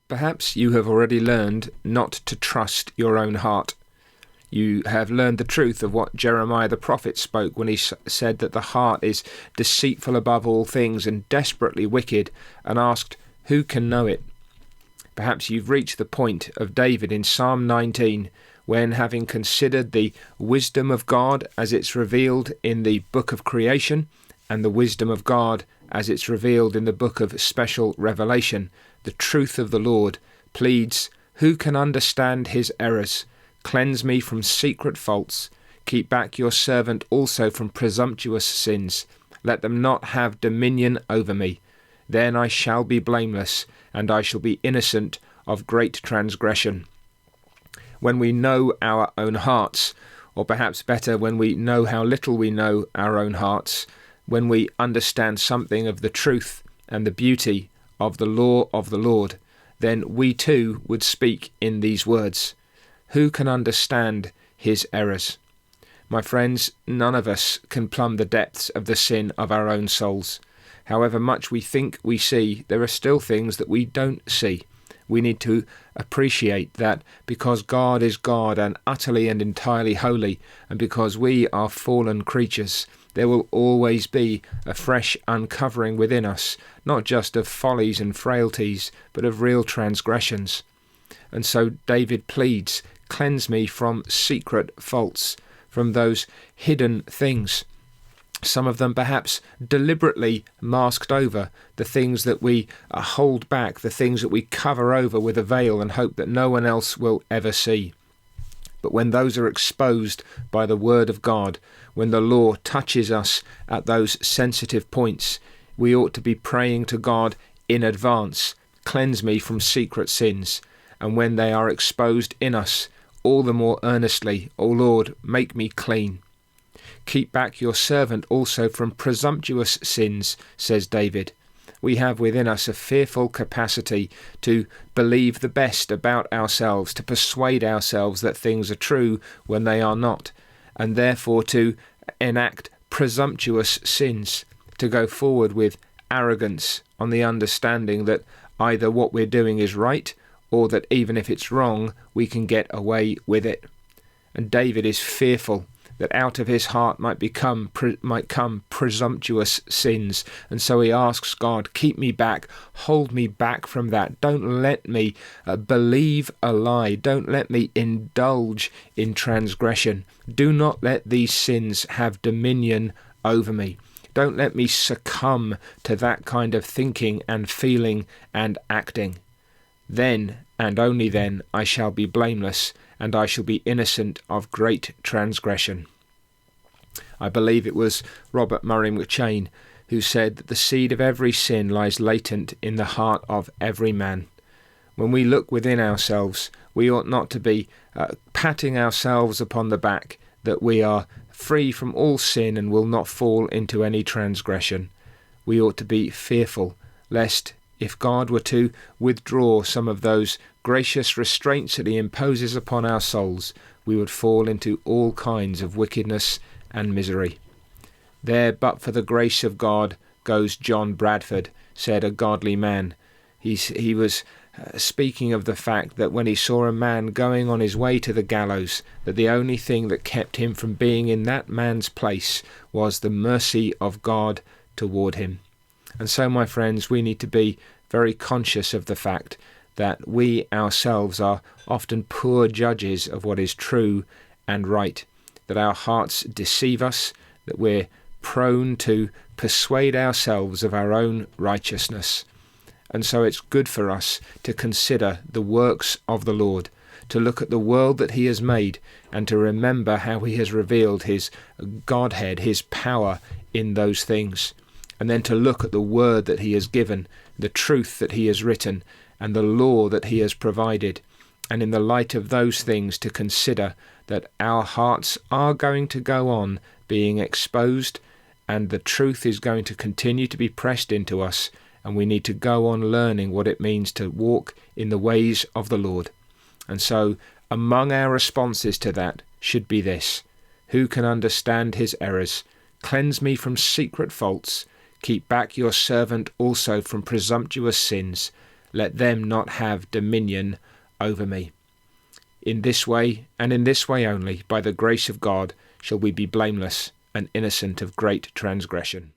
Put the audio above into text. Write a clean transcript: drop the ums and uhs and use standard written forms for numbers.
Perhaps you have already learned not to trust your own heart. You have learned the truth of what Jeremiah the prophet spoke when he said that the heart is deceitful above all things and desperately wicked, and asked, who can know it? Perhaps you've reached the point of David in Psalm 19, when, having considered the wisdom of God as it's revealed in the book of creation, and the wisdom of God as it's revealed in the book of special revelation, the truth of the Lord, pleads, who can understand his errors? Cleanse me from secret faults. Keep back your servant also from presumptuous sins. Let them not have dominion over me. Then I shall be blameless, and I shall be innocent of great transgression. When we know our own hearts, or perhaps better, when we know how little we know our own hearts, when we understand something of the truth and the beauty of the law of the Lord, then we too would speak in these words. Who can understand his errors? My friends, none of us can plumb the depths of the sin of our own souls. However much we think we see, there are still things that we don't see. We need to appreciate that because God is God and utterly and entirely holy, and because we are fallen creatures, there will always be a fresh uncovering within us, not just of follies and frailties, but of real transgressions. And so David pleads, cleanse me from secret faults, from those hidden things. Some of them perhaps deliberately masked over, the things that we hold back, the things that we cover over with a veil and hope that no one else will ever see. But when those are exposed by the word of God, when the law touches us at those sensitive points, we ought to be praying to God in advance, cleanse me from secret sins. And when they are exposed in us, all the more earnestly, O Lord, make me clean. Keep back your servant also from presumptuous sins, says David. We have within us a fearful capacity to believe the best about ourselves, to persuade ourselves that things are true when they are not, and therefore to enact presumptuous sins, to go forward with arrogance on the understanding that either what we're doing is right, or that even if it's wrong, we can get away with it. And David is fearful that out of his heart might come presumptuous sins. And so he asks God, keep me back, hold me back from that. Don't let me believe a lie. Don't let me indulge in transgression. Do not let these sins have dominion over me. Don't let me succumb to that kind of thinking and feeling and acting. Then, and only then, I shall be blameless, and I shall be innocent of great transgression. I believe it was Robert Murray McCheyne who said that the seed of every sin lies latent in the heart of every man. When we look within ourselves, we ought not to be patting ourselves upon the back that we are free from all sin and will not fall into any transgression. We ought to be fearful, lest if God were to withdraw some of those gracious restraints that he imposes upon our souls, we would fall into all kinds of wickedness and misery. There, but for the grace of God, goes John Bradford, said a godly man. He was speaking of the fact that when he saw a man going on his way to the gallows, that the only thing that kept him from being in that man's place was the mercy of God toward him. And so, my friends, we need to be very conscious of the fact that we ourselves are often poor judges of what is true and right, that our hearts deceive us, that we're prone to persuade ourselves of our own righteousness. And so it's good for us to consider the works of the Lord, to look at the world that he has made, and to remember how he has revealed his Godhead, his power in those things. And then to look at the word that he has given, the truth that he has written, and the law that he has provided. And in the light of those things to consider that our hearts are going to go on being exposed, and the truth is going to continue to be pressed into us, and we need to go on learning what it means to walk in the ways of the Lord. And so among our responses to that should be this: who can understand his errors? Cleanse me from secret faults. Keep back your servant also from presumptuous sins. let them not have dominion over me. In this way, and in this way only, by the grace of God, shall we be blameless and innocent of great transgression.